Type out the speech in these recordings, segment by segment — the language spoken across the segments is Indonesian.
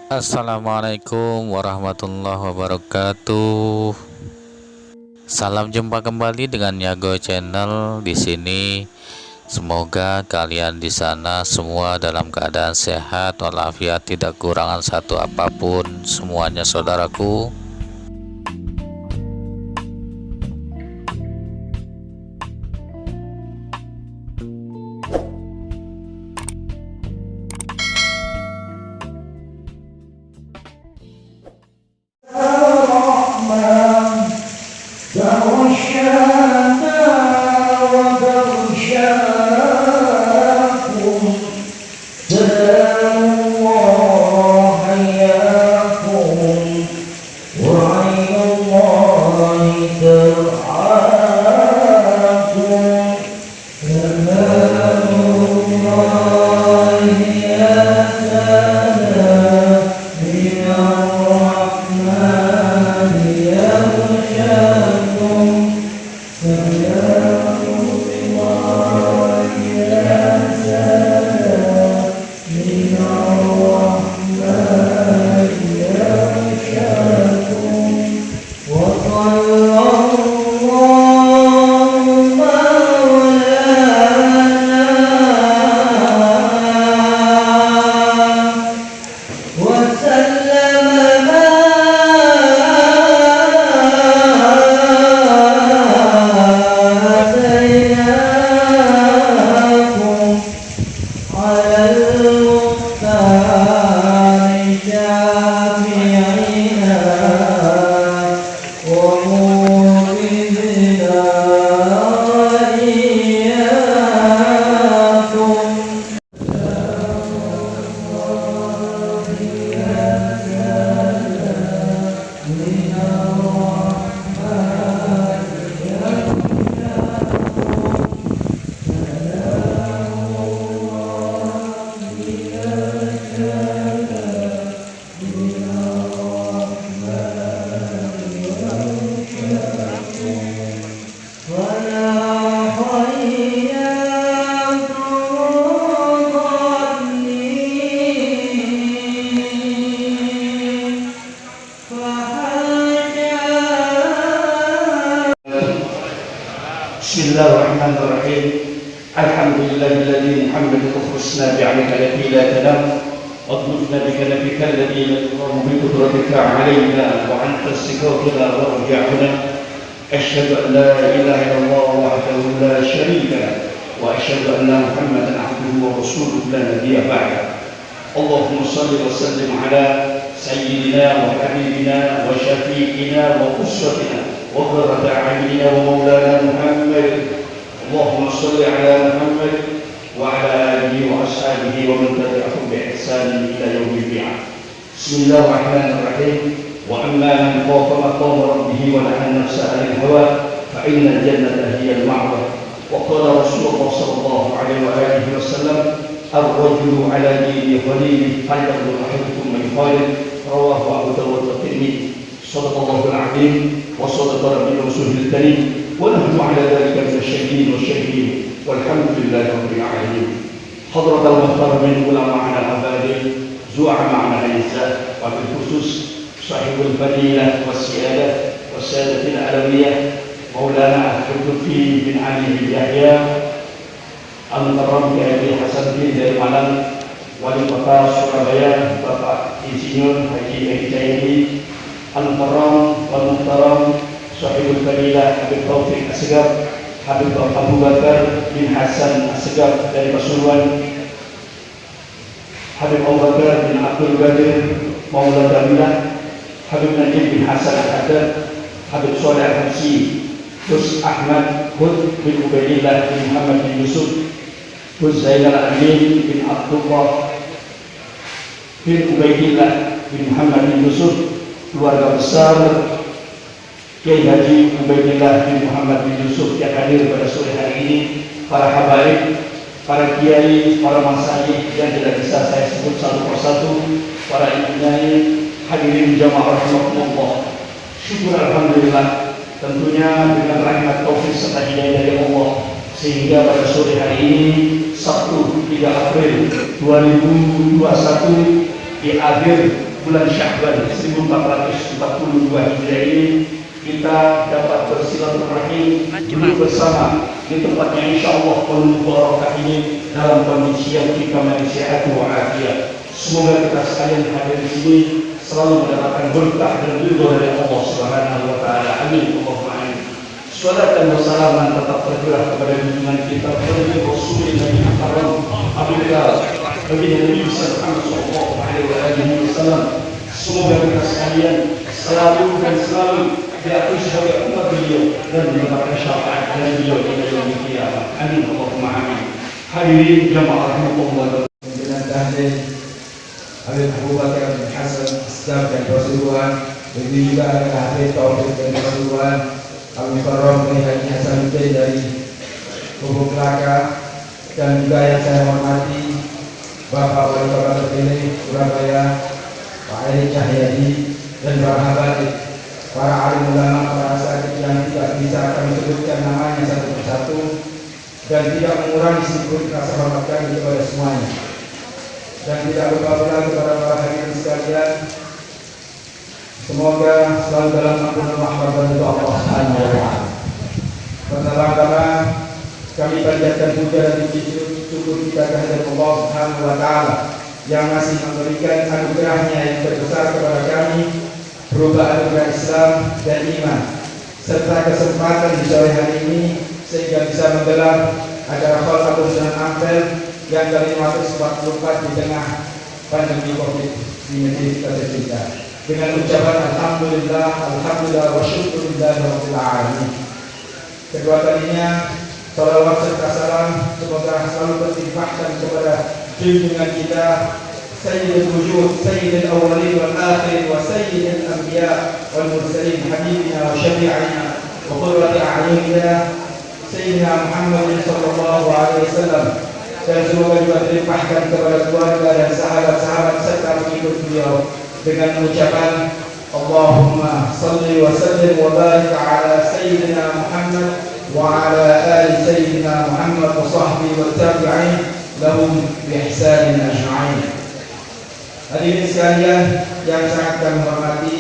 Assalamualaikum warahmatullahi wabarakatuh. Salam jumpa kembali dengan Yago Channel di sini. Semoga kalian di sana semua dalam keadaan sehat walafiat, tidak kurangan satu apapun semuanya saudaraku. Bismillahirrahmanirrahim. Alhamdulillahilladzi hamdahu husna bi'amika allati la tanam wa dhunna bika nabika alladhi la tuqamu bi qudratika 'alaina wa anta istighfiruna wa raja'una. Asyhadu an la ilaha illallah wahdahu la syarika lah wa asyhadu anna Muhammadan 'abduhu wa rasuluhu la nabiyya ba'da. Allahumma shalli wa sallim ala sayyidina wa habibina wa syafi'ina wa uswatina وقرة أعيننا ومولانا محمد. اللهم صل على محمد وعلى آله وأصحابه ومن تبعهم بإحسان إلى يوم البعث. بسم الله الرحمن الرحيم. وأما من خاف مقام ربه ونهى النفس عن الهوى فإن الجنة هي المأوى. وقال رسول الله صلى الله عليه وآله وسلم: الرجل على دين خليله فلينظر أحدكم من خالد. رواه أبو داود والترمذي. صدق الله العظيم وصدق ربنا ورسوله الكريم ونحن على ذلك من الشاهدين والشاهدين والحمد لله رب العالمين. حضرة المحترمين علماءنا الأفاضل زعماءنا الأعزاء وبالخصوص صاحب الفضيلة والسادة العلوية مولانا الحفيظ بن علي بن يحيى المكرم Kiai Hasanuddin dari Malang, Wali Kota Surabaya Bapak Insinyur Haji Edi Cahyadi Al-Mukarram wal-Muhtaram Sahibul Fadilah Habib Taufik Asegaf, Habib Abu Bakar bin Hasan Asegaf dari Pasuruan, Habib Abu Bakar bin Abdul Qadir Maula Damilah, Habib Najib bin Hasan Al-Haddad, Habib Soleh Al-Hamsi, Gus Ahmad Hud bin Ubaidillah bin Muhammad bin Yusuf, Gus Zainal Amin bin Abdullah bin Ubaidillah bin Muhammad bin Yusuf, keluarga besar Kiai Haji Ubaidillah bin Muhammad bin Yusuf yang hadir pada sore hari ini, para habaib, para kiai, para masyayikh yang tidak bisa saya sebut satu persatu, para ibu-nyai, hadirin jamaah rahimakumullah. Syukur alhamdulillah tentunya dengan rahmat taufik serta hidayah dari Allah, sehingga pada sore hari ini Sabtu 3 April 2021 di akhir bulan Sya'ban 1442 Hijriah ini kita dapat bersilaturahmi duduk bersama di tempatnya insyaallah penuh barakah ini dalam kondisi yang kita masih sehat walafiat. Semoga kita sekalian hadir di sini selalu mendapatkan berkah dan ridho dari Allah Subhanahu wa taala. Amin. Allahumma amin. Salat dan wassalaman tetap tercurah kepada junjungan kita Nabi Rasulullah Muhammad Abdullah Nabi sallallahu alaihi wasallam. Semoga kita sekalian selalu dan selalu diakui sebagai umat beliau dan mendapatkan syafaat dari beliau pada yaumil qiyamah. Amin. Allahumma amin. Hadirin jamaah rahmatullah. Pimpinan Tahlil Habib Abu Bakar bin Hasan Staf dan Rasulullah, begitu juga ada Habib Taufik dan Rasulullah, Habib Farrom bin Haji Hasan Uday dari Lubuk Melaka, dan juga yang saya hormati Bapak Wali Kota terpilih Surabaya Pak Eri Cahyadi dan para habaib, para alim ulama, para asatidz yang tidak bisa kami sebutkan namanya satu persatu dan tidak mengurangi sedikit rasa hormat kami kepada semuanya. Dan tidak lupa pula kepada para hadirin sekalian, semoga selalu dalam ampunan rahmat dari Allah Subhanahu wa taala. Pertama-tama kami panjatkan puja dan puji syukur kita kehadirat Allah Subhanahu wa taala yang masih memberikan anugerahnya yang terbesar kepada kami berupa anugerah Islam dan iman serta kesempatan di sore hari ini sehingga bisa menggelar acara Khalqatul Sunan Ampel yang ke-544 di tengah pandemi Covid di negeri kita tercinta. Dengan ucapan alhamdulillah, alhamdulillah wa syukurillah rabbil alamin. Kedua kalinya salawat serta salam semoga selalu terlimpahkan kepada junjungan kita Sayyidul Wujud, Sayyidul Awwalin wal Akhirin wa Sayyidul Anbiya wal Mursalin, habibina wa syafi'ina wa qurrati a'yunina Sayyidina Muhammad sallallahu alaihi wasallam, dan semoga juga dilimpahkan kepada keluarga dan sahabat-sahabat serta pengikut beliau dengan mengucapkan Allahumma salli wa sallim wa barik ala Sayyidina Muhammad wa ala ali Sayyidina Muhammad wa sahbihi wa tabi'in lahum bi ihsanin ajma'in. Hadirin sekalian yang sangat kami hormati,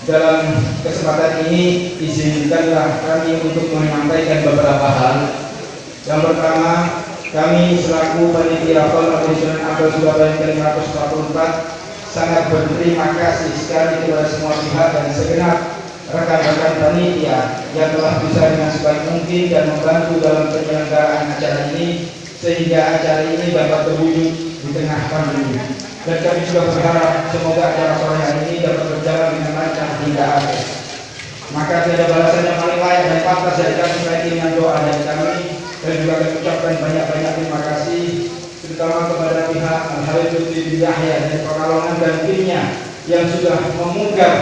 dalam kesempatan ini izinkanlah kami untuk menyampaikan beberapa hal. Yang pertama, kami selaku panitia Khalqatul Sunan Ampel Surabaya ke-544 sangat berterima kasih sekali kepada semua pihak dan segenap rekan-rekan panitia yang telah bisa dengan sebaik mungkin dan membantu dalam penyelenggaraan acara ini sehingga acara ini dapat terwujud di tengah pandemi. Dan kami juga berharap semoga acara sore hari ini dapat berjalan dengan lancar hingga akhir. Maka tiada balasan yang paling layak dan pantas dari kami selain dengan doa dari kami, dan juga kami ucapkan banyak-banyak terima kasih terutama kepada pihak Al-Habib Lutfi bin Yahya dari Pekalongan dan timnya yang sudah memunggah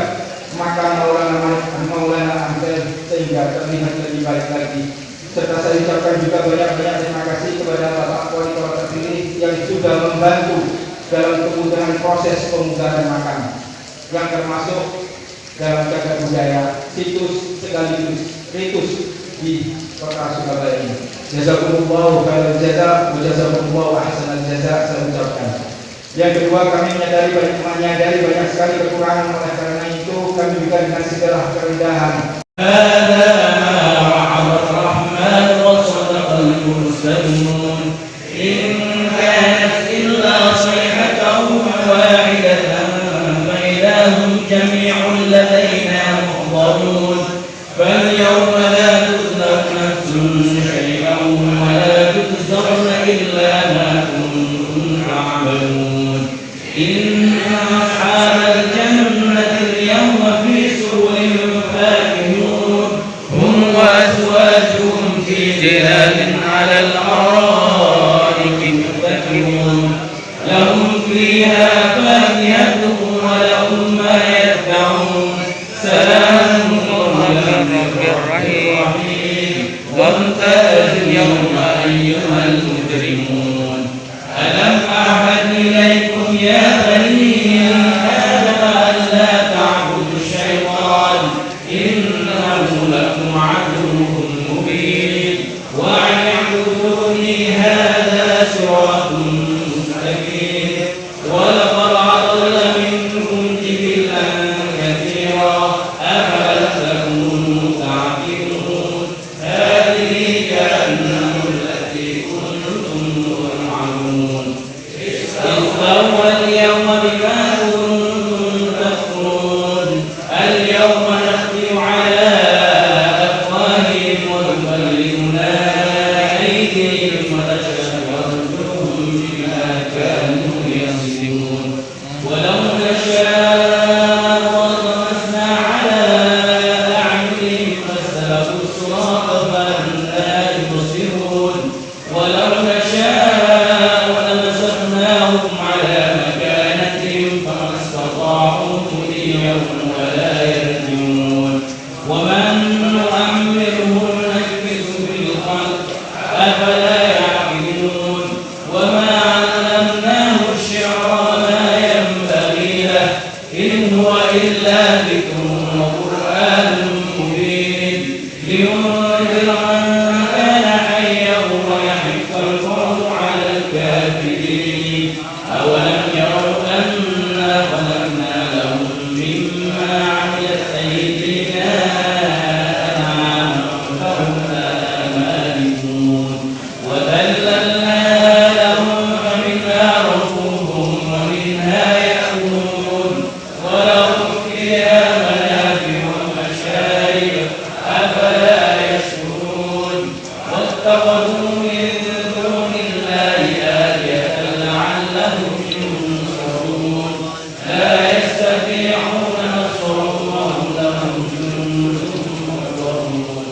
makam Maulana Ampel sehingga terlihat lebih baik lagi. Serta saya ucapkan juga banyak-banyak terima kasih kepada Bapak Wali Kota terpilih yang sudah membantu dalam kemudahan proses pemunggahan makam yang termasuk dalam cagar budaya situs sekaligus ritus di kota Surabaya ini. Jazakumullahu khairal jaza wa jazakumullahu ahsanal jaza, saya ucapkan. Yang kedua, kami menyadari banyak sekali kekurangan, oleh karena itu kami juga dengan segala kerendahan جميع لدينا محضرون فاليوم لا تظلم نفس شيئا ولا تجزون إلا ما كنتم تعملون إن أصحاب الجنة اليوم في سرور فاكهون هم وأزواجهم في ظلال على الأرائك متكئون لهم فيها فاكهة ولهم ما يدعون سلام قولا من رحيم وامتازوا اليوم أيها المجرمون ألم أعهد إليكم يا بني آدم ألا تعبدوا الشيطان إنه لكم عدو مبين وأن اعبدوني هذا صراط مستقيم ولقد أضل منكم يوم ولا يرجعون ومن نعمره نكسه في الخلق أفلا يعقلون وما علمناه الشعر ما ينبغي له إن هو إلا ذكر وقرآن مبين لينذر من كان حيا ويحق القول على الكافرين أولم يروا أنا خلقنا لهم مما عملت أيدينا أنعاما فهم لها مالكون وذللنا لهم فمنها ركوبهم ومنها يأكلون ولهم فيها منافع ومشارب أفلا يشكرون واتخذوا من دون الله آلهة لعلهم ينصرون لا يستطيعون نصرهم وهم لهم جند محضرون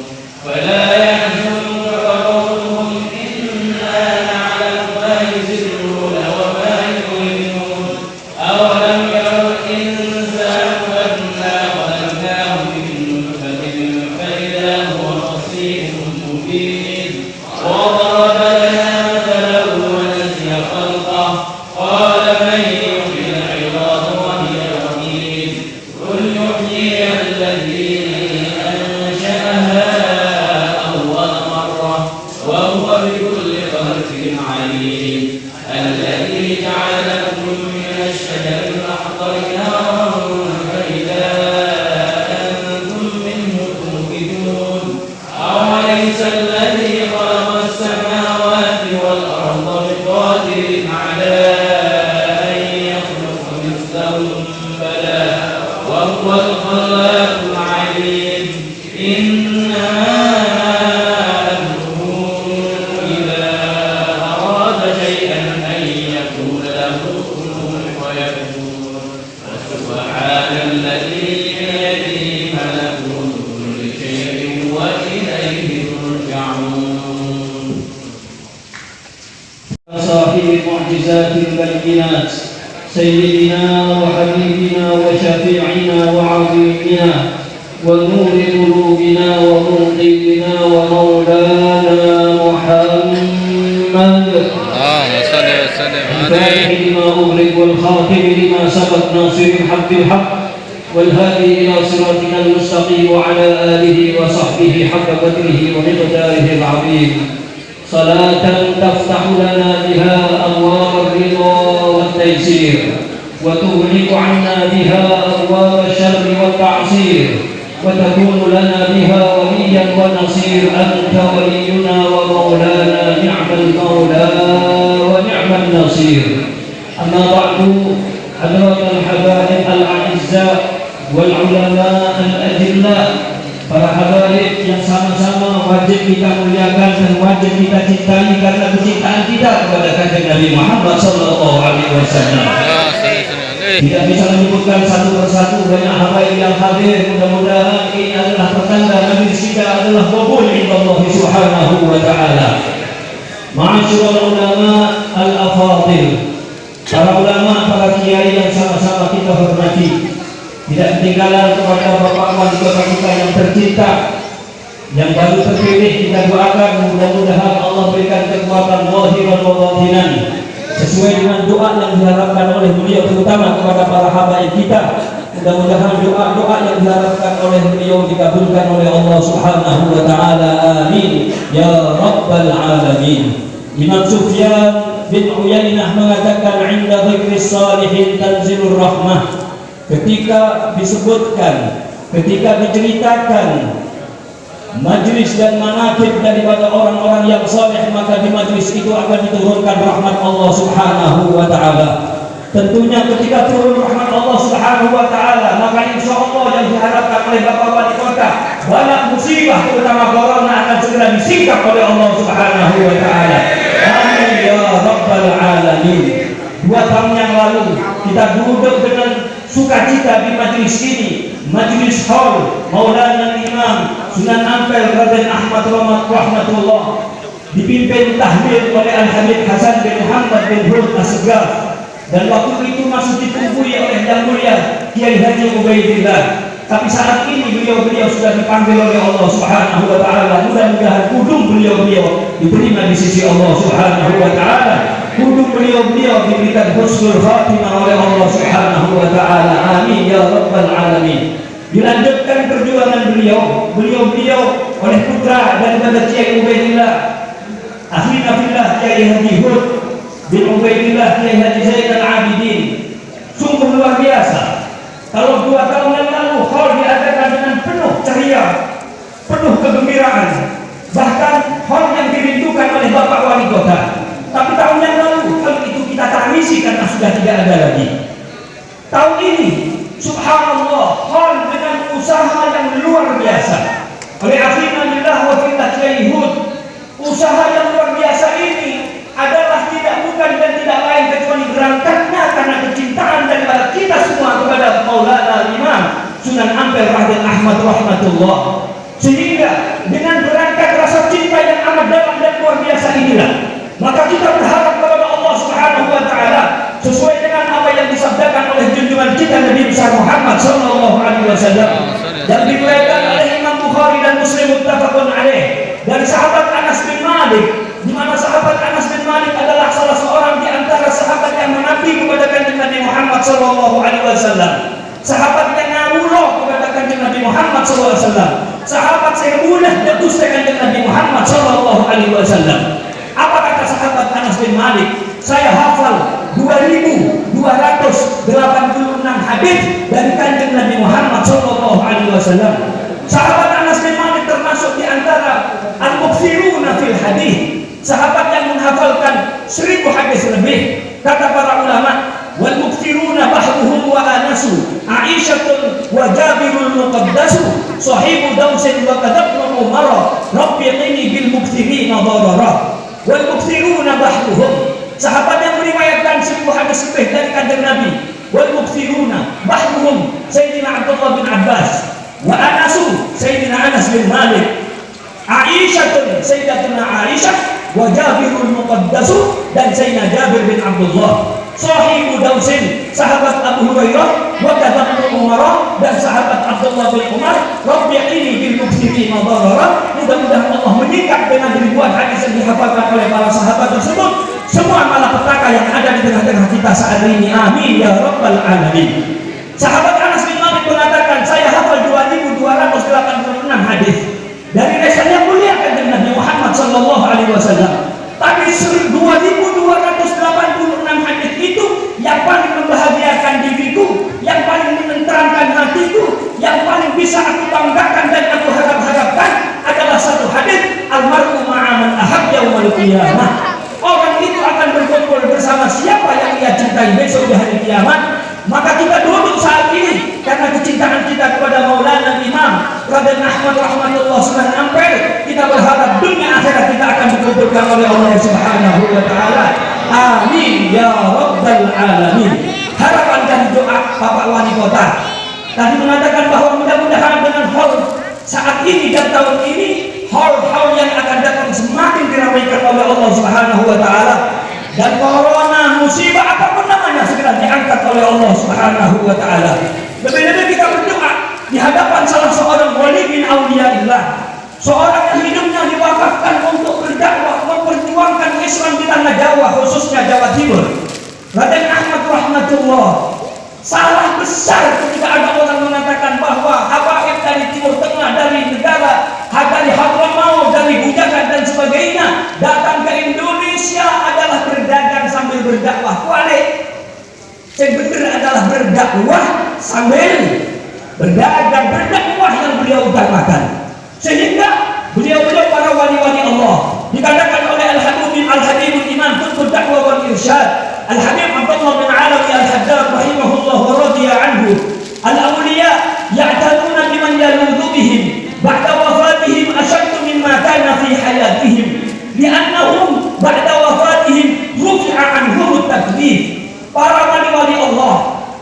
فلا يحزنك قولهم إنا نعلم ما يسرون وما يعلنون أولم يروا الإنسان أنا خلقناه من نطفة فإذا هو خصيم مبين وضرب لنا مثلا ونسي خلقه قال من يحيي العظام وهي رميم قل يحييها الذي أنشأها أول مرة وهو بكل خلق عليم الذي جعل لكم من الشجر الأخضر نارا فإذا أنتم منه توقدون أوليس الذي خلق السماوات والأرض بقادر على أن يخلق مثلهم بلى وهو الخلاق العليم إنما أمره إذا أراد شيئا أن يقول له كن فيكون وسبحان الذي بيده ملكوت كل شيء وإليه ترجعون صاحب المعجزات البينات سيدنا وحبيبنا وشفيعنا وعظيمنا ونور قلوبنا ومنقذنا ومولانا محمد الفاتح لما أغلق والخاتم لما سبق ناصر الحق بالحق والهادي إلى صراطنا المستقيم وعلى آله وصحبه حق قدره ومقداره العظيم صلاة تفتح لنا بها أبواب الرضا والتيسير وتغلق عنا بها أبواب الشر والتعصير وتكون لنا بها وليا ونصير أنت ولينا ومولانا نعم المولى ونعم النصير أما بعد حضرات الحبائب الأعزاء والعلماء الأجلاء para habaib yang sama-sama wajib kita muliakan dan wajib kita cintai karena kecintaan kita kepada kanjeng Nabi Muhammad sallallahu alaihi wasallam. Tidak bisa menyebutkan satu persatu banyak habaib yang hadir. Mudah-mudahan ini adalah pertanda majlis kita adalah qabul inda Allah subhanahu wa ta'ala. Ma'asyiral ulama al-afadil, para ulama, para kiai yang sama-sama kita hormati. Tidak ketinggalan kepada bapak wali kota kita yang tercinta, yang baru terpilih, kita doakan mudah-mudahan Allah berikan kekuatan zahiran wa batinan sesuai dengan doa yang diharapkan oleh beliau, terutama kepada para habaib kita. Mudah-mudahan doa-doa yang diharapkan oleh beliau dikabulkan oleh Allah Subhanahu wa taala. Amin ya rabbal alamin. Imam Sufyan bin Uyainah mengatakan, "Inda dzikris salihin tanzilur rahmah." Ketika disebutkan, ketika diceritakan majlis dan manaqib daripada orang-orang yang saleh, maka di majlis itu akan diturunkan rahmat Allah Subhanahu wa taala. Tentunya ketika turun rahmat Allah Subhanahu wa taala, maka insyaallah yang diharapkan oleh Bapak Wali Kota, banyak musibah terutama corona akan segera disingkap oleh Allah Subhanahu wa taala. Amin ya rabbal alamin. 2 tahun yang lalu kita duduk dengan sukacita di majlis ini, majlis hall Maulana Imam Sunan Ampel Raden Ahmad Rahmatullah, dipimpin tahmid oleh Al-Habib Hasan bin Muhammad bin Hud Asghar, dan waktu itu masih ditumbuhi oleh Yang Mulia Kiai Haji Ubaidillah. Tapi saat ini beliau sudah dipanggil oleh Allah Subhanahu wa taala. Mudah-mudahan kudung beliau diterima di sisi Allah Subhanahu wa taala. Kudung beliau diberikan husnul khatimah oleh Allah Subhanahu wa taala. Amin ya rabbal alamin. Dilanjutkan perjuangan beliau oleh putra daripada Kiai Ubaidillah, akhirnya fillah Kiai Haji Hud bin Ubaidillah, Kiai Haji Zaid Al-Abidin. Sungguh luar biasa. Kalau 2 tahun yang lalu hal diadakan dengan penuh ceria, penuh kegembiraan, bahkan hal yang dirindukan oleh Bapak Wali Kota. Tapi tahun yang lalu hal itu kita tangisi karena sudah tidak ada lagi. Tahun ini subhanallah hal dengan usaha yang luar biasa oleh akhirnya lillah wa fillah Kiai Hud. Usaha yang luar biasa ini adalah bukan dan tidak lain kecuali berangkatnya karena kecintaan daripada kita semua kepada Maulana Imam Sunan Ampel Raden Ahmad rahmatullah. Sehingga dengan berangkat rasa cinta yang amat dalam dan luar biasa inilah, maka kita berharap kepada Allah Subhanahu wa taala sesuai dengan apa yang disabdakan oleh junjungan kita Nabi besar Muhammad sallallahu alaihi wasallam yang diriwayatkan oleh Imam Bukhari dan Muslim muttafaqun alaih dari sahabat Anas bin Malik, di mana sahabat Anas bin Malik adalah salah seorang di antara sahabat yang mengabdi kepada kanjeng Nabi Muhammad sallallahu alaihi wasallam. Sahabat yang ngawuloh kepada kanjeng Nabi Muhammad sallallahu alaihi wasallam. Sahabat yang mudah jatuh kanjeng Nabi Muhammad sallallahu alaihi wasallam. Apa kata sahabat Anas bin Malik? Saya hafal 2286 hadis dari kanjeng Nabi Muhammad sallallahu alaihi wasallam. Sahabat Anas bin Malik termasuk di antara al-mukthiruna fil hadis, sahabat yang menghafalkan 1000 hadis lebih. Kata para ulama, wal mukthiruna bahruhum wa anasu Aisyatun wa Jabirul Muqaddasu sahibu dausin wa kadabnu umara rabbiqini bil mukthirina darara. Wal mukthiruna bahruhum, sahabat yang meriwayatkan 1000 hadis lebih dari kanjeng Nabi. Wal mukthiruna bahruhum Sayyidina Abdullah bin Abbas, wa anasu Sayyidina Anas bin Malik, Aisyatun Sayyidatuna Aisyah, wa Jabirul Muqaddasu dan Sayyidina Jabir bin Abdullah, sahibu dausin sahabat Abu Hurairah, wa kadabnu Umar dan sahabat Abdullah bin Umar, rabbi'ini bil mukthirina darara. Mudah-mudahan Allah menyikat dengan ribuan hadis yang dihafalkan oleh para sahabat tersebut semua malapetaka yang ada di tengah-tengah kita saat ini. Amin ya rabbal alamin. Sahabat Anas bin Malik mengatakan, saya hafal 2286 hadis dari lisan yang mulia kanjeng Nabi Muhammad sallallahu alaihi wasallam. Tapi 2286 hadis itu yang paling membahagiakan diriku, yang paling menenteramkan hatiku, yang paling bisa aku banggakan dan aku harap-harapkan adalah satu hadis, almarhum ma'aman ahab yaumul qiyamah. Orang itu akan berkumpul bersama siapa yang ia cintai besok di hari kiamat. Maka kita duduk saat ini karena kecintaan kita kepada Maulana Imam Raden Ahmad rahmatullah Sunan Ampel. Kita berharap dunia akhirat kita akan dikumpulkan oleh Allah Subhanahu wa taala. Amin ya rabbal alamin. Harapan dan doa Bapak Wali Kota tadi mengatakan bahwa mudah-mudahan dengan hal saat ini dan tahun ini, hal-hal yang akan datang semakin diramaikan oleh Allah Subhanahu wa taala. Dan corona, musibah apapun namanya segera diangkat oleh Allah Subhanahu wa taala. Lebih-lebih kita berdoa di hadapan salah seorang wali min auliyaillah, seorang yang hidupnya diwakafkan untuk berdakwah, memperjuangkan Islam di tanah Jawa, khususnya Jawa Timur. Raden Ahmad rahmatullah. Salah besar ketika ada orang mengatakan bahwa habaib dari Timur Tengah, dari negara, dari Hadramaut, dari Bujagan dan sebagainya datang ke Indonesia adalah berdagang sambil berdakwah. Kualik yang benar adalah berdakwah sambil berdagang, berdakwah yang beliau utamakan. Sehingga beliau-beliau para wali-wali Allah dikatakan oleh Al-Habib Imam Qutbud Dakwah wal Irsyad Al-Habib Abdullah bin Alawi Al-Haddad rahimahullah wa radiya anhu, al-awliya ya'taduna biman yaludhu bihim ba'da wafatihim ashaddu mimma kana fi hayatihim li'annahum ba'da wafatihim rufi'a anhum at-taklif. Para wali-wali Allah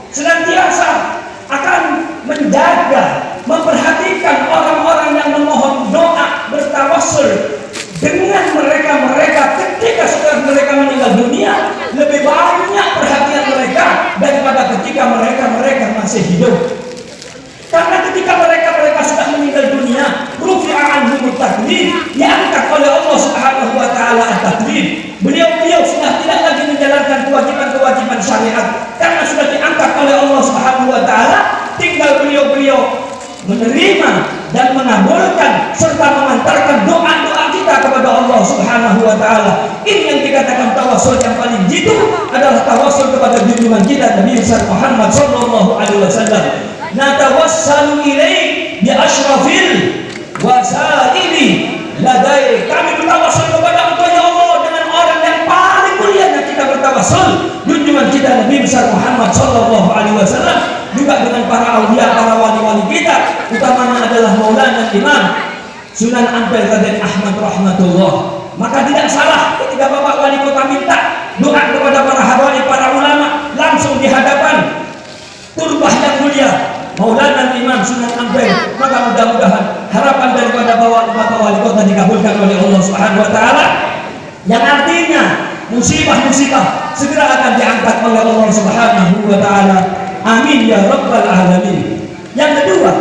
senantiasa akan menjaga, memperhatikan orang-orang yang memohon doa, bertawassul dengan mereka ketika setelah mereka meninggal dunia, lebih banyak perhatian mereka daripada ketika mereka masih hidup. Karena ketika mereka sudah meninggal dunia, rufi'a anhumut taklif, diangkat oleh Allah Subhanahu wa taala at-taklif. Beliau sudah tidak lagi menjalankan kewajiban-kewajiban syariat karena sudah diangkat oleh Allah Subhanahu wa taala, tinggal beliau menerima dan mengabulkan serta mengantarkan doa-doa kita kepada Allah Subhanahu wa taala. Ini yang dikatakan tawassul yang paling jitu adalah tawassul kepada junjungan kita Nabi Muhammad sallallahu alaihi wasallam. Natawassalu ilaih bi asyrafil wasaili ladai. Kami bertawassul kepada Engkau ya Allah dengan orang yang paling mulia yang kita bertawassul, junjungan kita Nabi besar Muhammad sallallahu alaihi wasallam, juga dengan para aulia, para wali-wali kita, utamanya adalah Maulana Imam Sunan Ampel Raden Ahmad rahmatullah. Maka tidak salah ketika Bapak Wali Kota minta doa kepada para hawali, para ulama langsung di hadapan turbah yang mulia Maulana Imam Sunan Ampel. Maka mudah-mudahan harapan daripada Bapak Wali Kota dikabulkan oleh Allah Subhanahu wa taala, yang artinya musibah-musibah segera akan diangkat oleh Allah Subhanahu wa taala. Amin ya rabbal alamin. Yang kedua,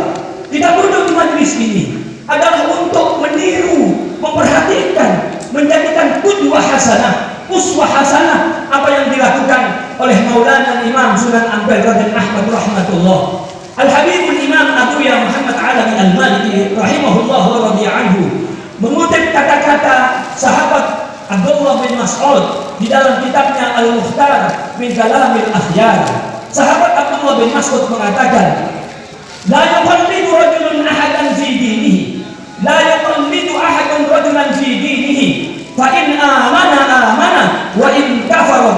kita duduk di majlis ini adalah untuk meniru, memperhatikan, menjadikan qudwah hasanah, uswah hasanah apa yang dilakukan oleh Maulana Imam Sunan Ampel Raden Ahmad rahmatullah. Al-Habibul Imam Abu Ya Muhammad Alawi Al-Maliki rahimahullah wa radhiya anhu mengutip kata-kata sahabat Abdullah bin Mas'ud di dalam kitabnya Al-Mukhtar min Kalamil Akhyar. Sahabat Abdullah bin Mas'ud mengatakan, la yuqallidu rajulun ahadan fi dinihi, la yuqallidu ahadun rajulan fi dinihi, fa in amana wa in kafara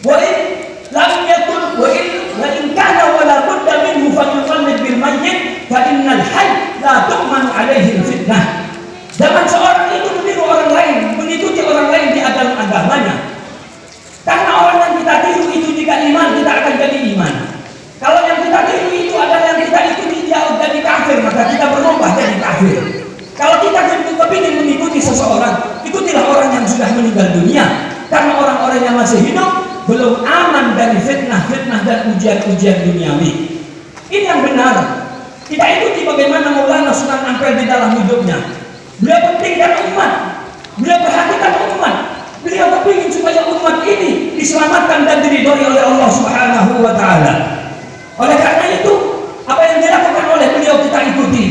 wa in lam yakun wa in kana wala budda minhu fa yuqallid bil mayyit fa innal hayy la tu'manu alaihi fitnah. Jangan seorang itu meniru orang lain, mengikuti orang lain di agamanya. Karena orang yang kita tiru itu jika iman, kita akan jadi iman. Kalau yang kita tiru itu adalah yang kita ikuti dia jadi kafir, maka kita berubah jadi kafir. Kalau kita kepingin mengikuti seseorang, ikutilah orang yang sudah meninggal dunia. Karena orang-orang yang masih hidup belum aman dari fitnah-fitnah dan ujian-ujian duniawi. Ini yang benar. Kita ikuti bagaimana Maulana Sunan Ampel di dalam hidupnya. Beliau pentingkan umat, beliau perhatikan umat, beliau kepingin supaya umat ini diselamatkan dan diridhoi oleh Allah Subhanahu wa taala. Oleh karena itu, apa yang dilakukan oleh beliau kita ikuti.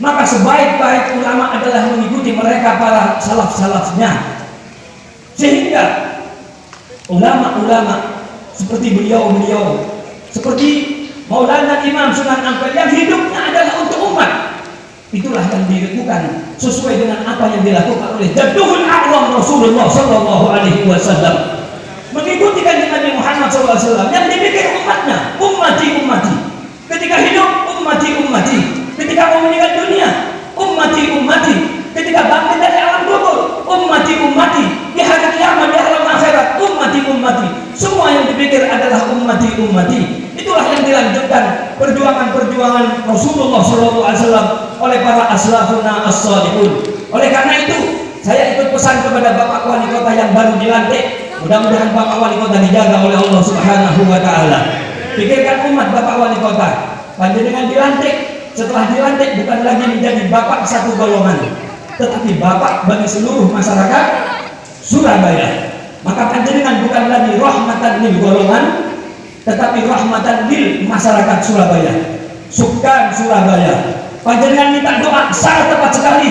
Maka sebaik-baik ulama adalah mengikuti mereka para salaf-salafnya. Sehingga ulama-ulama seperti beliau, seperti Maulana Imam Sunan Ampel yang hidupnya adalah untuk umat, itulah yang dilakukan sesuai dengan apa yang dilakukan oleh Jadduhul A'lam Rasulullah sallallahu alaihi wasallam. Mengikuti kanjeng Nabi Muhammad sallallahu alaihi wasallam yang dipikir umatnya, ummati. Ketika hidup ummati. Ketika mau meninggal dunia, ummati. Ketika bangkit dari alam kubur, ummati. Di hari kiamat, di alam akhirat, ummati. Semua yang dipikir adalah ummati. Itulah yang dilanjutkan perjuangan Rasulullah SAW oleh para aslafuna as-salihun. Oleh karena itu, saya ikut pesan kepada Bapak Wali Kota yang baru dilantik. Mudah-mudahan Bapak Wali Kota dijaga oleh Allah Subhanahu wa taala. Pikirkan umat Bapak Wali Kota. Panjenengan dilantik, setelah dilantik bukan lagi menjadi bapak satu golongan, tetapi bapak bagi seluruh masyarakat Surabaya. Maka panjenengan bukan lagi rahmatan lil golongan, tetapi rahmatan lil masyarakat Surabaya, Sukan Surabaya. Panjenengan minta doa sangat tepat sekali,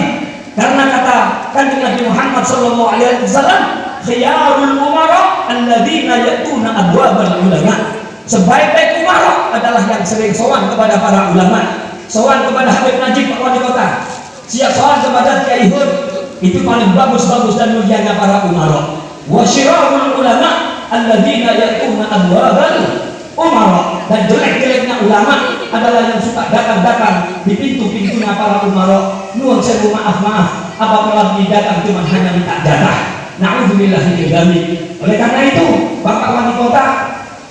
karena kata kanjeng Nabi Muhammad sallallahu alaihi wasallam, khiyarul umara alladzina ya'tuna abwabal ulama. Sebaik-baik umara adalah yang sering sowan kepada para ulama, sowan kepada Habib Najib Pak Wali Kota, siap sowan kepada Kiai Hud. Itu paling bagus dan mulianya para umara. Wa syirarul ulama alladzina ya'tuna abwabal umara. Dan jelek-jeleknya ulama adalah yang suka datang-datang di pintu-pintunya para umara. Nuwun sewu, maaf, apabila datang cuma hanya minta jatah. Na'udzubillah min dzalik. Oleh karena itu, Bapak Wali Kota,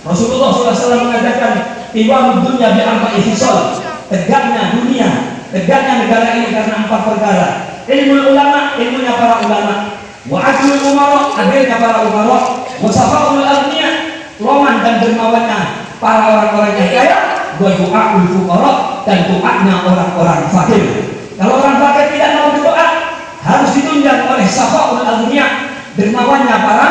Rasulullah SAW mengatakan, iwamud dunya bi arba'i khisal. Tegaknya dunia, tegaknya negara ini karena 4 perkara. Ilmu ulama, ilmunya para ulama. Wa adlul umara, adilnya para umara. Wa safaul aghniya, loman dan dermawannya para orang-orang yang kaya, wa du'aul fuqara, dan doanya orang-orang fakir. Kalau orang fakir tidak mau berdoa, harus ditunjang oleh safaul aghniya, dermawannya para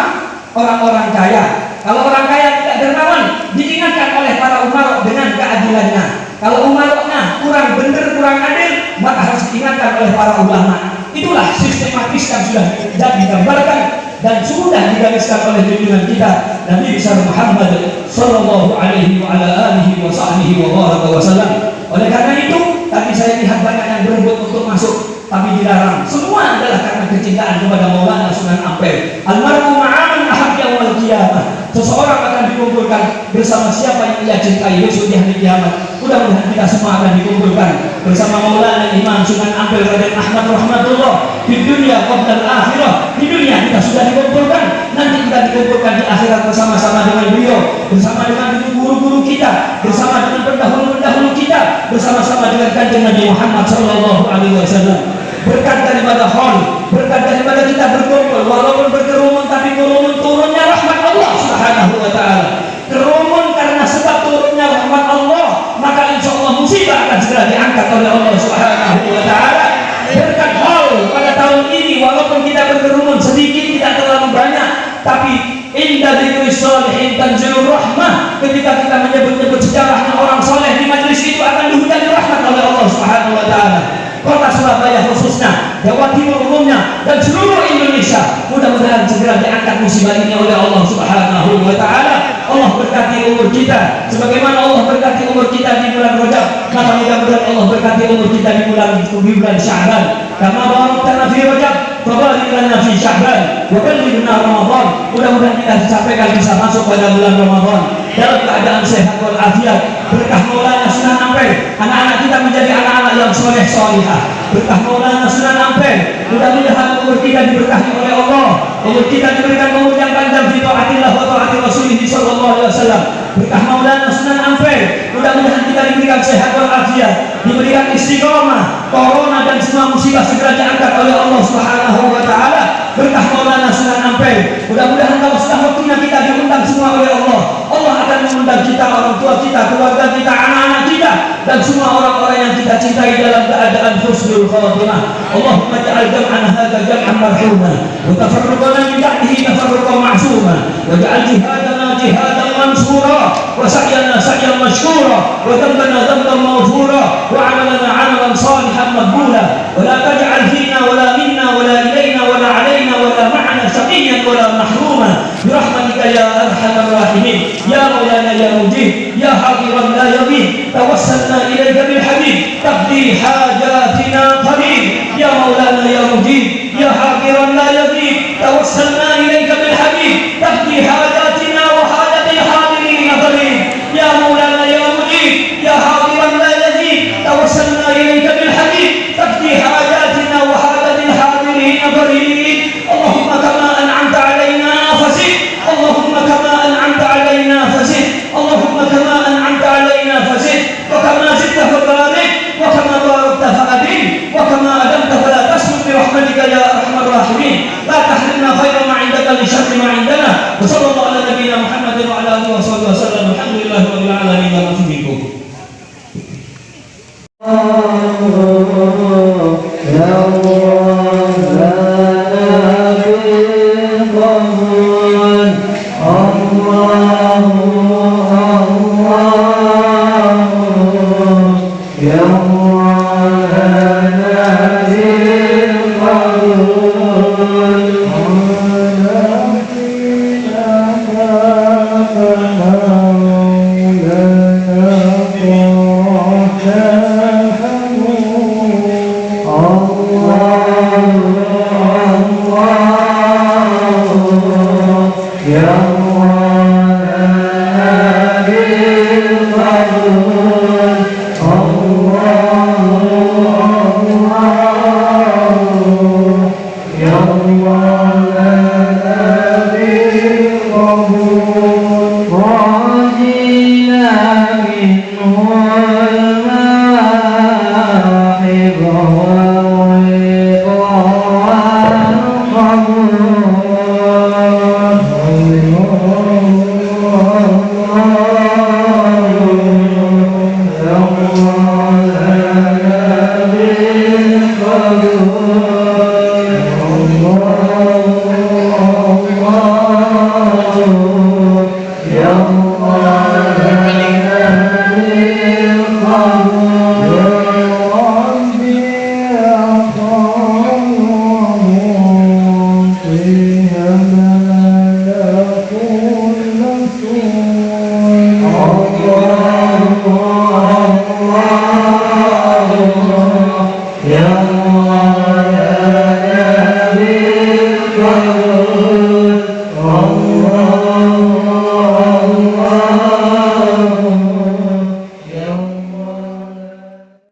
orang-orang kaya. Kalau orang kaya tidak dermawan, diingatkan oleh para umarok dengan keadilannya. Kalau umaroknya kurang benar, kurang adil, maka harus diingatkan oleh para ulama. Itulah sistematis yang sudah digambarkan dan sudah digariskan oleh junjungan kita Nabi besar Muhammad sallallahu alaihi wa ala alihi wa sahbihi wa baraka wa sallam. Oleh karena itu, tadi saya lihat banyak yang berebut untuk masuk, tapi dilarang. Semua adalah karena kecintaan kepada Maulana Sunan Ampel. Almarhum ma'aman ahab yaumil qiyamah. Seseorang akan dikumpulkan bersama siapa yang ia cintai besok di hari kiamat. Mudah-mudahan kita semua akan dikumpulkan bersama Maulana Imam Sunan Ampel Raden Ahmad rahmatullah di dunia qabla akhirah. Di dunia kita sudah dikumpulkan, nanti kita dikumpulkan di akhirat bersama-sama dengan beliau, bersama dengan guru-guru kita, bersama dengan pendahulu-pendahulu kita, bersama-sama dengan kanjeng Nabi Muhammad sallallahu alaihi wasallam. Berkat daripada hal, berkat daripada kita berkumpul, walaupun berkerumun tapi kerumun turunnya rahmat Allah subhanahu wa ta'ala. Kerumun karena sebab turunnya rahmat Allah, maka insya Allah musibah akan segera diangkat oleh Allah subhanahu wa ta'ala. Berkat hal pada tahun ini, walaupun kita berkerumun sedikit, tidak terlalu banyak, tapi inda dzikri sholihin tanzilur rahmah. Ketika kita menyebut-nyebut sejarahnya orang soleh di majelis itu, akan dihujani rahmat oleh Allah subhanahu wa ta'ala. Kota Surabaya khususnya, Jawa Timur umumnya, dan seluruh Indonesia, mudah-mudahan segera diangkat musibah ini oleh Allah subhanahu wa ta'ala. Allah berkati umur kita sebagaimana Allah berkati umur kita di bulan Rajab, maka mudah-mudahan Allah berkati umur kita di bulan Sya'ban. Kama barakna fi Rajab, fabarik lana fi Sya'ban, wa ballighna Ramadan. Mudah-mudahan kita disampaikan bisa masuk pada bulan Ramadan dalam keadaan sehat wal afiat. Berkah Maulana Sunan Ampel, anak-anak kita menjadi anak-anak yang soleh solihah. Berkah Maulana Sunan Ampel, mudah-mudahan umur kita diberkahi oleh Allah, umur kita diberikan umur yang panjang fi taatillah wa taati Rasulih sallallahu alaihi wasallam. Berkah Maulana Sunan Ampel, mudah-mudahan kita diberikan sehat wal afiat, diberikan istiqomah, corona dan semua musibah segera diangkat oleh Allah subhanahu wa ta'ala. Berkah Maulana Sunan Ampel, mudah-mudahan kalau sudah waktunya kita diundang semua oleh Allah, Allah akan mengundang kita, orang tua kita, keluarga kita, anak-anak kita, dan semua orang-orang yang kita cintai dalam keadaan husnul khatimah. Allahumma ja'al jam'ana hadza jam'an marhuma, wa tafarruqana min ba'dihi tafarruqan ma'suma, wa ja'al jihadana jihadan mansura, wa sa'yana sa'yan mashkura, wa dhanbana dhanban maghfura, wa 'amalana 'amalan salihan maqbula, wa la taj'al fina wa la minna wa la ilaina wa la 'alaina wa la ma'ana shaqiyyan wa la mahruma, bi rahmatika ya arhamar rahimin, ya maulana ya mujib, ya hadiran la yabid. Tawassalna ilaika bil habib taqdi hajat